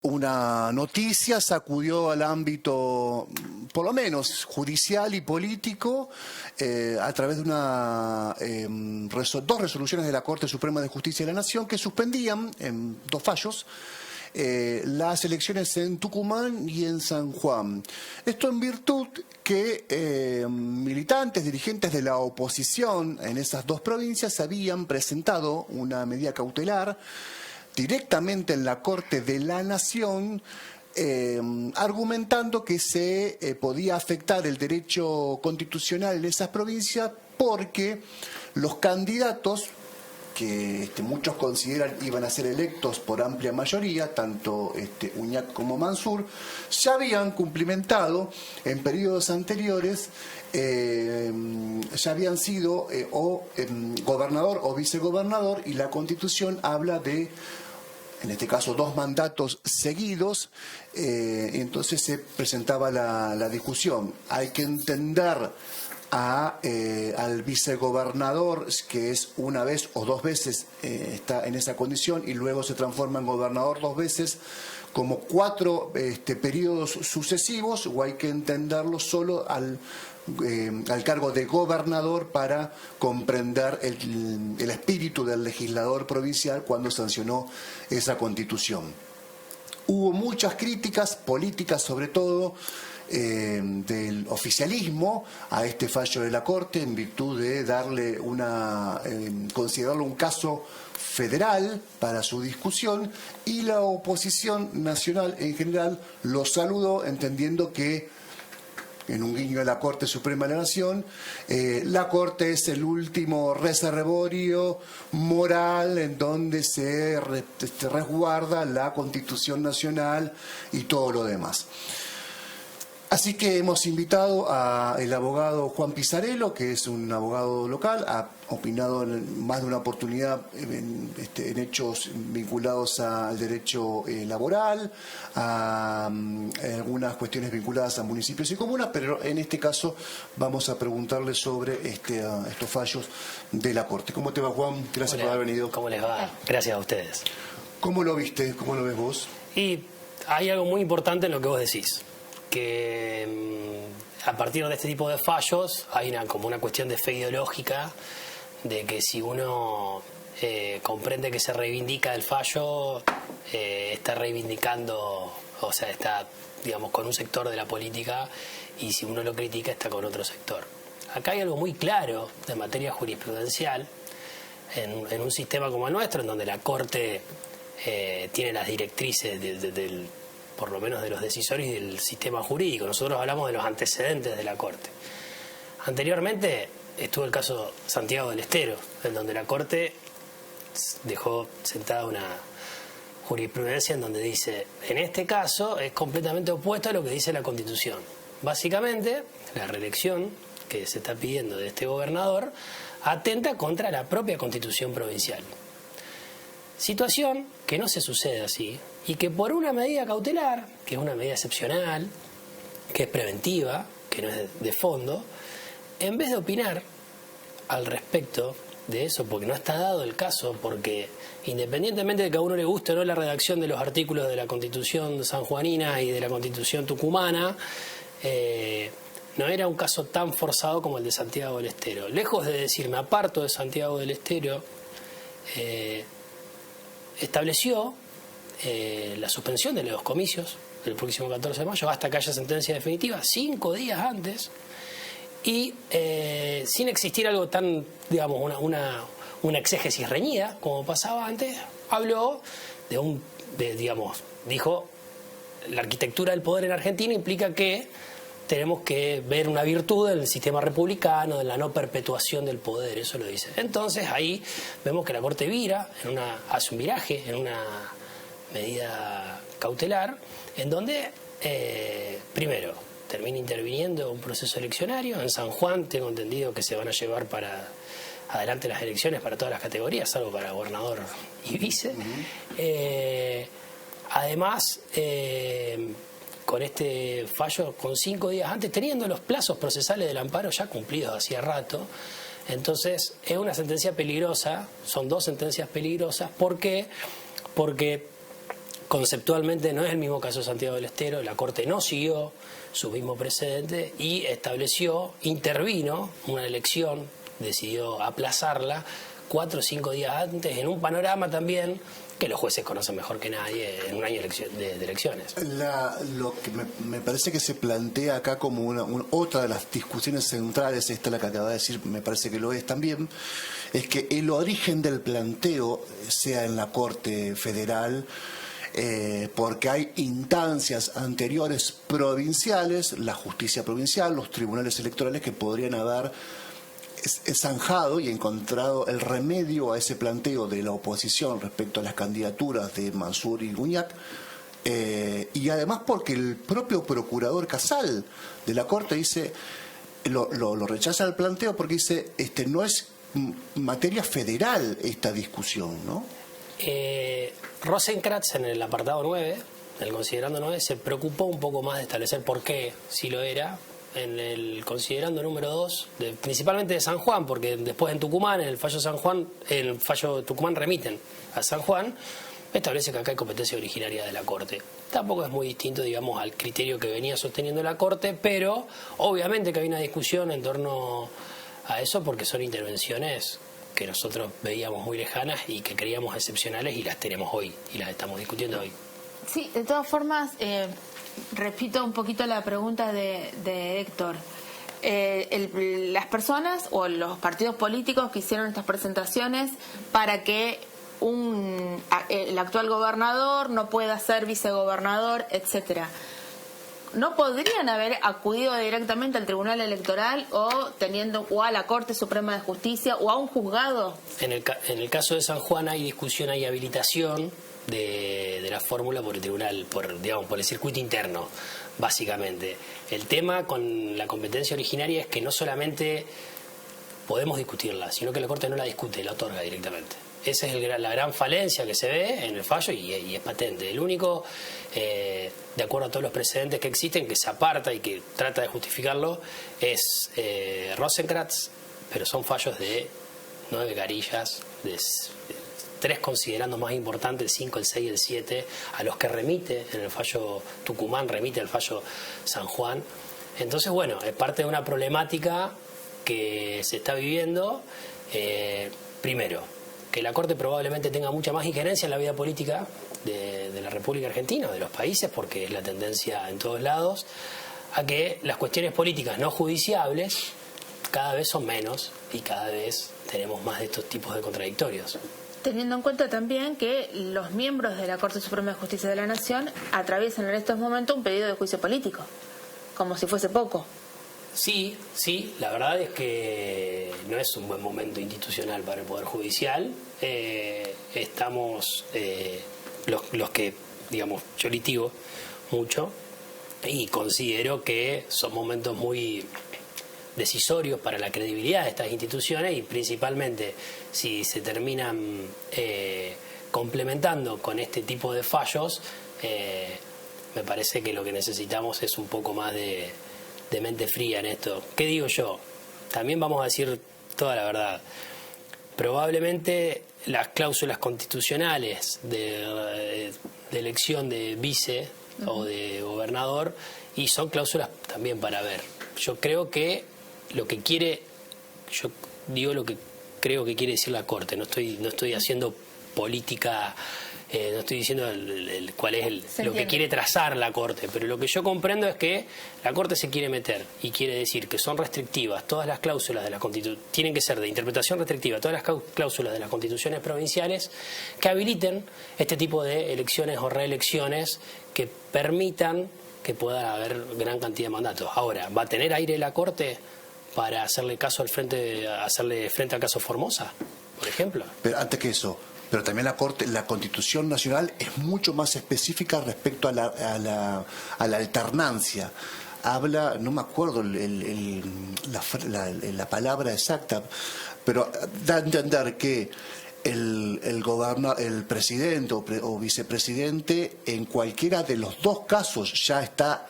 Una noticia sacudió al ámbito, por lo menos judicial y político, a través de dos resoluciones de la Corte Suprema de Justicia de la Nación que suspendían, en dos fallos, las elecciones en Tucumán y en San Juan. Esto en virtud que militantes, dirigentes de la oposición en esas dos provincias habían presentado una medida cautelar directamente en la Corte de la Nación, argumentando que se podía afectar el derecho constitucional en esas provincias porque los candidatos, que muchos consideran iban a ser electos por amplia mayoría, tanto Uñac como Mansur, ya habían cumplimentado en periodos anteriores, ya habían sido gobernador o vicegobernador, y la Constitución habla de, en este caso, 2 mandatos seguidos. Entonces se presentaba la discusión. Hay que entender al vicegobernador, que es una vez o 2 veces está en esa condición y luego se transforma en gobernador 2 veces, como 4 periodos sucesivos, o hay que entenderlo solo al cargo de gobernador para comprender el espíritu del legislador provincial cuando sancionó esa Constitución. Hubo muchas críticas políticas, sobre todo del oficialismo, a este fallo de la Corte, en virtud de darle considerarlo un caso federal para su discusión, y la oposición nacional en general lo saludó, entendiendo que, en un guiño a la Corte Suprema de la Nación, la Corte es el último reservorio moral en donde se resguarda la Constitución Nacional y todo lo demás. Así que hemos invitado al abogado Juan Pisarello, que es un abogado local, ha opinado en más de una oportunidad en hechos vinculados al derecho laboral, a algunas cuestiones vinculadas a municipios y comunas, pero en este caso vamos a preguntarle sobre estos fallos de la Corte. ¿Cómo te va, Juan? Gracias por haber venido. ¿Cómo les va? Gracias a ustedes. ¿Cómo lo viste? ¿Cómo lo ves vos? Y hay algo muy importante en lo que vos decís, que a partir de este tipo de fallos hay como una cuestión de fe ideológica, de que si uno comprende que se reivindica el fallo, está reivindicando, o sea, está, digamos, con un sector de la política, y si uno lo critica está con otro sector. Acá hay algo muy claro de materia jurisprudencial en un sistema como el nuestro, en donde la Corte tiene las directrices por lo menos de los decisorios y del sistema jurídico. Nosotros hablamos de los antecedentes de la Corte. Anteriormente estuvo el caso Santiago del Estero, en donde la Corte dejó sentada una jurisprudencia en donde dice, en este caso es completamente opuesto a lo que dice la Constitución. Básicamente, la reelección que se está pidiendo de este gobernador atenta contra la propia Constitución provincial. Situación que no se sucede así, y que por una medida cautelar, que es una medida excepcional, que es preventiva, que no es de fondo, en vez de opinar al respecto de eso, porque no está dado el caso, porque independientemente de que a uno le guste o no la redacción de los artículos de la Constitución sanjuanina y de la Constitución tucumana, no era un caso tan forzado como el de Santiago del Estero. Lejos de decir me aparto de Santiago del Estero, estableció la suspensión de los comicios del próximo 14 de mayo hasta que haya sentencia definitiva, 5 días antes, y sin existir algo tan, digamos, una exégesis reñida como pasaba antes. Habló dijo, la arquitectura del poder en Argentina implica que tenemos que ver una virtud del sistema republicano, de la no perpetuación del poder, eso lo dice. Entonces ahí vemos que la Corte hace un viraje en una medida cautelar, en donde primero termina interviniendo un proceso eleccionario. En San Juan tengo entendido que se van a llevar para adelante las elecciones para todas las categorías, salvo para gobernador y vice. Además, con este fallo, con 5 días antes, teniendo los plazos procesales del amparo ya cumplidos hacía rato, entonces es una sentencia peligrosa, son 2 sentencias peligrosas. ¿Por qué? Porque conceptualmente no es el mismo caso de Santiago del Estero. La Corte no siguió su mismo precedente y intervino una elección, decidió aplazarla 4 o 5 días antes, en un panorama también que los jueces conocen mejor que nadie en un año de elecciones. Lo que me parece que se plantea acá como otra de las discusiones centrales, esta la que acaba de decir, me parece que lo es también, es que el origen del planteo sea en la Corte Federal, porque hay instancias anteriores provinciales, la justicia provincial, los tribunales electorales, que podrían haber zanjado y encontrado el remedio a ese planteo de la oposición respecto a las candidaturas de Mansur y Guñac, y además porque el propio procurador Casal de la Corte dice, lo rechaza el planteo porque dice, no es materia federal esta discusión, ¿no? Rosenkrantz, en el apartado 9, el considerando 9, se preocupó un poco más de establecer por qué, si lo era, en el considerando número 2, principalmente de San Juan, porque después en Tucumán, en el fallo San Juan, el fallo de Tucumán remiten a San Juan, establece que acá hay competencia originaria de la Corte. Tampoco es muy distinto, digamos, al criterio que venía sosteniendo la Corte, pero obviamente que hay una discusión en torno a eso, porque son intervenciones que nosotros veíamos muy lejanas y que creíamos excepcionales, y las tenemos hoy y las estamos discutiendo hoy. Sí, de todas formas, repito un poquito la pregunta de Héctor. Las personas o los partidos políticos que hicieron estas presentaciones para que el actual gobernador no pueda ser vicegobernador, etcétera, ¿no podrían haber acudido directamente al Tribunal Electoral o a la Corte Suprema de Justicia o a un juzgado? En el caso de San Juan hay discusión, hay habilitación de la fórmula por el tribunal, por el circuito interno, básicamente. El tema con la competencia originaria es que no solamente podemos discutirla, sino que la Corte no la discute, la otorga directamente. Esa es la gran falencia que se ve en el fallo y es patente. El único, de acuerdo a todos los precedentes que existen, que se aparta y que trata de justificarlo, es Rosenkrantz, pero son fallos de 9 carillas, de 3 considerando más importantes, el 5, el 6 y el 7, a los que remite en el fallo Tucumán, remite al fallo San Juan. Entonces, bueno, es parte de una problemática que se está viviendo. Primero, que la Corte probablemente tenga mucha más injerencia en la vida política de la República Argentina o de los países, porque es la tendencia en todos lados, a que las cuestiones políticas no judiciables cada vez son menos y cada vez tenemos más de estos tipos de contradictorios. Teniendo en cuenta también que los miembros de la Corte Suprema de Justicia de la Nación atraviesan en estos momentos un pedido de juicio político, como si fuese poco. Sí, la verdad es que no es un buen momento institucional para el Poder Judicial. Estamos, los que, digamos, yo litigo mucho y considero que son momentos muy decisorios para la credibilidad de estas instituciones, y principalmente si se terminan complementando con este tipo de fallos, me parece que lo que necesitamos es un poco más de mente fría en esto. ¿Qué digo yo? También vamos a decir toda la verdad. Probablemente las cláusulas constitucionales de elección de vice o de gobernador, y son cláusulas también para ver. Yo creo que lo que creo que quiere decir la Corte. No estoy haciendo política, no estoy diciendo cuál es lo que quiere trazar la Corte, pero lo que yo comprendo es que la Corte se quiere meter y quiere decir que son restrictivas todas las cláusulas de la Constitución, tienen que ser de interpretación restrictiva todas las cláusulas de las constituciones provinciales que habiliten este tipo de elecciones o reelecciones que permitan que pueda haber gran cantidad de mandatos. Ahora, ¿va a tener aire la Corte para hacerle frente al caso Formosa, por ejemplo? Pero antes que eso, pero también la Constitución Nacional es mucho más específica respecto a la alternancia. Habla, no me acuerdo la palabra exacta, pero da a entender que el presidente o vicepresidente en cualquiera de los dos casos ya está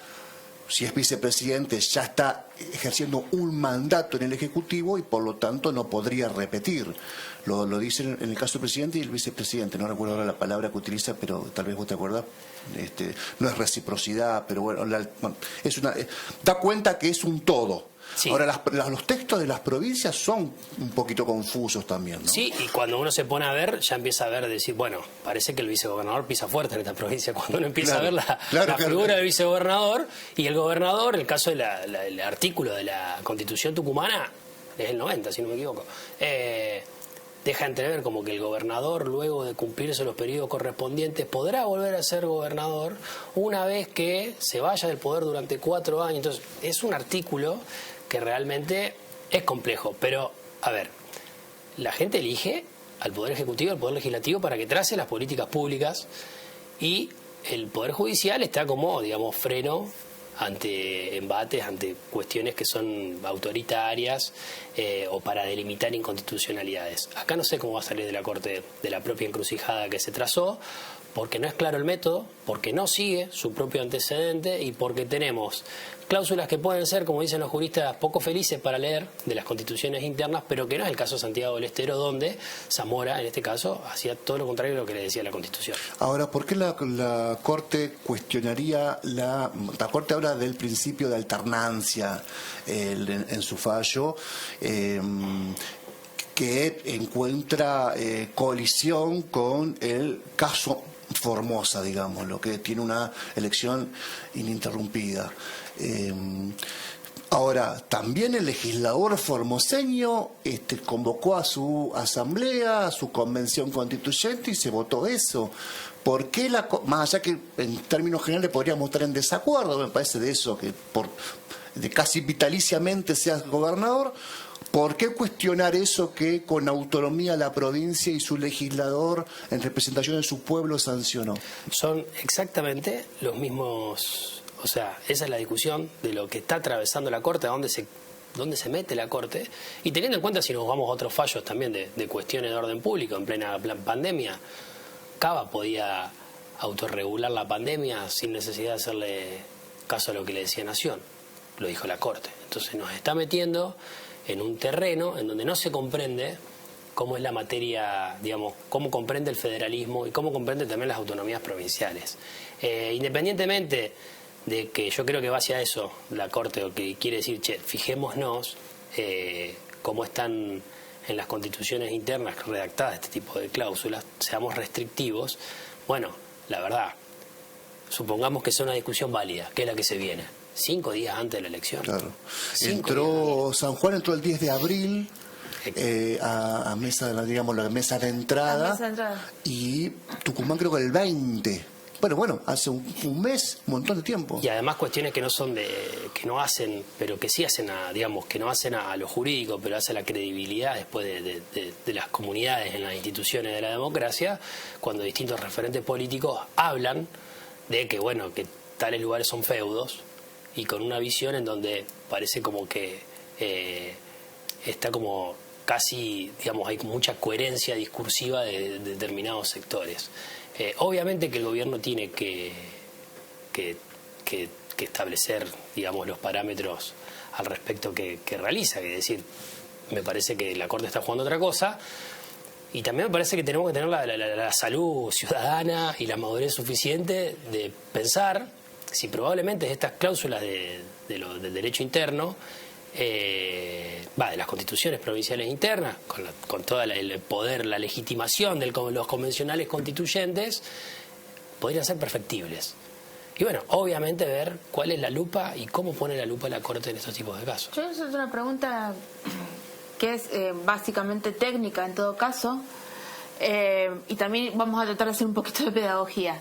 si es vicepresidente, ya está ejerciendo un mandato en el Ejecutivo y por lo tanto no podría repetir. Lo dicen en el caso del presidente y el vicepresidente. No recuerdo ahora la palabra que utiliza, pero tal vez vos te acuerdas. No es reciprocidad, pero bueno, da cuenta que es un todo. Sí. Ahora, los textos de las provincias son un poquito confusos también, ¿no? Sí, y cuando uno se pone a ver, ya empieza a ver, decir, bueno, parece que el vicegobernador pisa fuerte en esta provincia. Cuando uno empieza a ver la figura del vicegobernador y el gobernador, el caso del artículo de la Constitución tucumana, es el 90, si no me equivoco, deja entrever como que el gobernador, luego de cumplirse los periodos correspondientes, podrá volver a ser gobernador una vez que se vaya del poder durante 4 años. Entonces, es un artículo que realmente es complejo. Pero, a ver, la gente elige al Poder Ejecutivo, al Poder Legislativo, para que trace las políticas públicas, y el Poder Judicial está como, digamos, freno ante embates, ante cuestiones que son autoritarias o para delimitar inconstitucionalidades. Acá no sé cómo va a salir de la Corte de la propia encrucijada que se trazó, porque no es claro el método, porque no sigue su propio antecedente y porque tenemos cláusulas que pueden ser, como dicen los juristas, poco felices para leer de las constituciones internas, pero que no es el caso de Santiago del Estero, donde Zamora, en este caso, hacía todo lo contrario de lo que le decía la Constitución. Ahora, ¿por qué la Corte cuestionaría la Corte habla del principio de alternancia en su fallo, que encuentra colisión con el caso Formosa, digamos, lo que tiene una elección ininterrumpida? Ahora, también el legislador formoseño convocó a su asamblea, a su convención constituyente, y se votó eso. ¿Por qué más allá que en términos generales podríamos estar en desacuerdo, me parece, de eso, que de casi vitaliciamente seas gobernador? ¿Por qué cuestionar eso que con autonomía la provincia y su legislador en representación de su pueblo sancionó? Son exactamente los mismos, o sea, esa es la discusión de lo que está atravesando la Corte, a dónde se mete la Corte, y teniendo en cuenta, si nos vamos a otros fallos también de cuestiones de orden público en plena pandemia, Cava podía autorregular la pandemia sin necesidad de hacerle caso a lo que le decía Nación, lo dijo la Corte. Entonces nos está metiendo en un terreno en donde no se comprende cómo es la materia, digamos, cómo comprende el federalismo y cómo comprende también las autonomías provinciales. Independientemente de que yo creo que va hacia eso la Corte, o que quiere decir, fijémonos cómo están en las constituciones internas redactadas este tipo de cláusulas, seamos restrictivos. Bueno, la verdad, supongamos que es una discusión válida, que es la que se viene. 5 días antes de la elección. Claro. San Juan entró el 10 de abril a mesa, digamos, la mesa de entrada. Y Tucumán creo que el 20. Bueno, hace un mes, un montón de tiempo. Y además cuestiones que no son que no hacen, pero que sí hacen que no hacen a lo jurídico, pero hace la credibilidad después de las comunidades en las instituciones de la democracia, cuando distintos referentes políticos hablan de que, bueno, que tales lugares son feudos, y con una visión en donde parece como que está como casi, digamos, hay mucha coherencia discursiva de determinados sectores. Obviamente que el gobierno tiene que establecer, digamos, los parámetros al respecto que realiza, es decir, me parece que la Corte está jugando otra cosa, y también me parece que tenemos que tener la salud ciudadana y la madurez suficiente de pensar si probablemente estas cláusulas del derecho interno, de las constituciones provinciales internas, con todo el poder, la legitimación de los convencionales constituyentes, podrían ser perfectibles. Y bueno, obviamente ver cuál es la lupa y cómo pone la lupa la Corte en estos tipos de casos. Yo es una pregunta que es básicamente técnica en todo caso, y también vamos a tratar de hacer un poquito de pedagogía.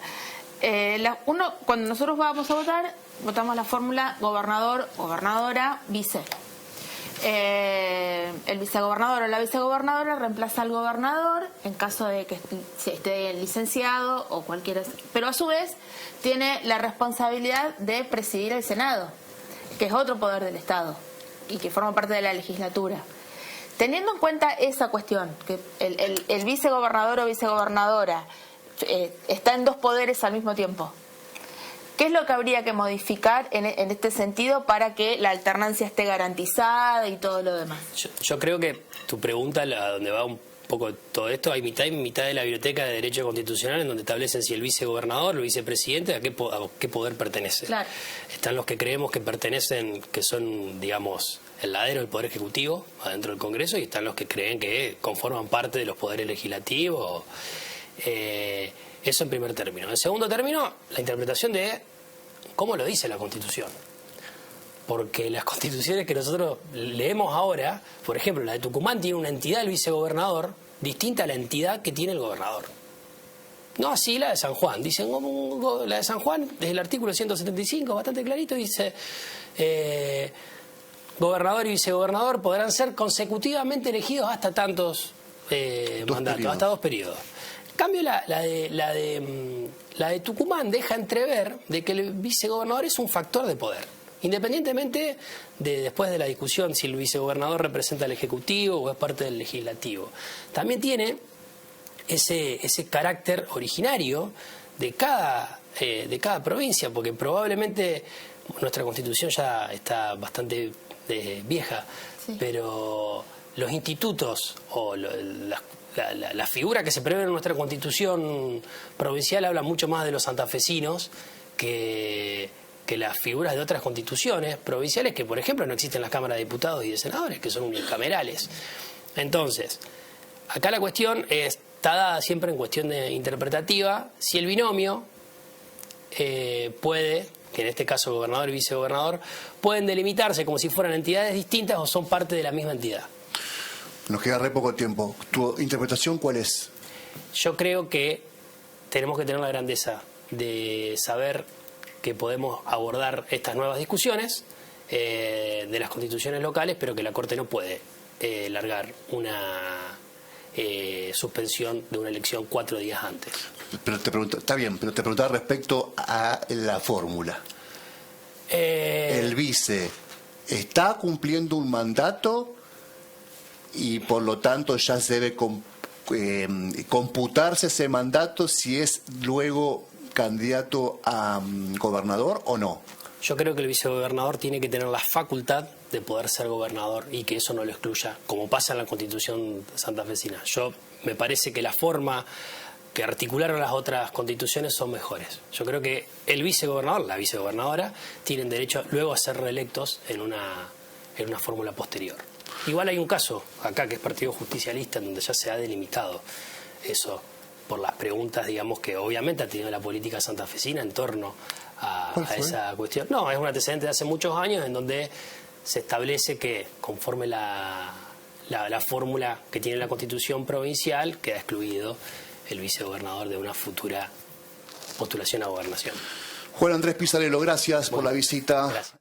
Cuando nosotros vamos a votar, votamos la fórmula gobernador, gobernadora, vice. El vicegobernador o la vicegobernadora reemplaza al gobernador en caso de que esté licenciado o cualquiera, pero a su vez tiene la responsabilidad de presidir el Senado, que es otro poder del Estado y que forma parte de la legislatura. Teniendo en cuenta esa cuestión, que el vicegobernador o vicegobernadora está en 2 poderes al mismo tiempo, ¿Qué es lo que habría que modificar en este sentido para que la alternancia esté garantizada y todo lo demás? Yo creo que tu pregunta, a donde va un poco todo esto, hay mitad y mitad de la Biblioteca de Derecho Constitucional en donde establecen si el vicegobernador, el vicepresidente, a qué poder pertenece. Claro. Están los que creemos que pertenecen, que son, digamos, el ladero del Poder Ejecutivo, adentro del Congreso, y están los que creen que conforman parte de los poderes legislativos. Eso en primer término. En segundo término, la interpretación de cómo lo dice la Constitución. Porque las constituciones que nosotros leemos ahora, por ejemplo, la de Tucumán tiene una entidad, el vicegobernador, distinta a la entidad que tiene el gobernador. No así la de San Juan. Dicen, la de San Juan, desde el artículo 175, bastante clarito, dice, gobernador y vicegobernador podrán ser consecutivamente elegidos hasta tantos mandatos, hasta 2 periodos. En cambio, la de Tucumán deja entrever de que el vicegobernador es un factor de poder. Independientemente de después de la discusión si el vicegobernador representa al Ejecutivo o es parte del Legislativo. También tiene ese carácter originario de cada provincia, porque probablemente nuestra Constitución ya está bastante vieja, sí, pero los institutos o la figura que se prevé en nuestra Constitución provincial habla mucho más de los santafesinos que las figuras de otras constituciones provinciales que, por ejemplo, no existen en las cámaras de diputados y de senadores, que son unicamerales. Entonces, acá la cuestión está dada siempre en cuestión de interpretativa. Si el binomio puede, que en este caso gobernador y vicegobernador, pueden delimitarse como si fueran entidades distintas o son parte de la misma entidad. Nos queda re poco tiempo. ¿Tu interpretación cuál es? Yo creo que tenemos que tener la grandeza de saber que podemos abordar estas nuevas discusiones de las constituciones locales, pero que la Corte no puede largar una suspensión de una elección 4 días antes. Pero te pregunto, está bien, pero te preguntaba respecto a la fórmula. El vice está cumpliendo un mandato y por lo tanto ya se debe computarse ese mandato si es luego candidato a gobernador o no. Yo creo que el vicegobernador tiene que tener la facultad de poder ser gobernador y que eso no lo excluya, como pasa en la Constitución santafesina. Me parece que la forma que articularon las otras constituciones son mejores. Yo creo que el vicegobernador, la vicegobernadora, tienen derecho luego a ser reelectos en una fórmula posterior. Igual hay un caso acá que es Partido Justicialista en donde ya se ha delimitado eso por las preguntas, digamos, que obviamente ha tenido la política santafesina en torno a esa cuestión. No, es un antecedente de hace muchos años en donde se establece que conforme la fórmula que tiene la Constitución provincial queda excluido el vicegobernador de una futura postulación a gobernación. Juan Andrés Pisarello, gracias por la visita. Gracias.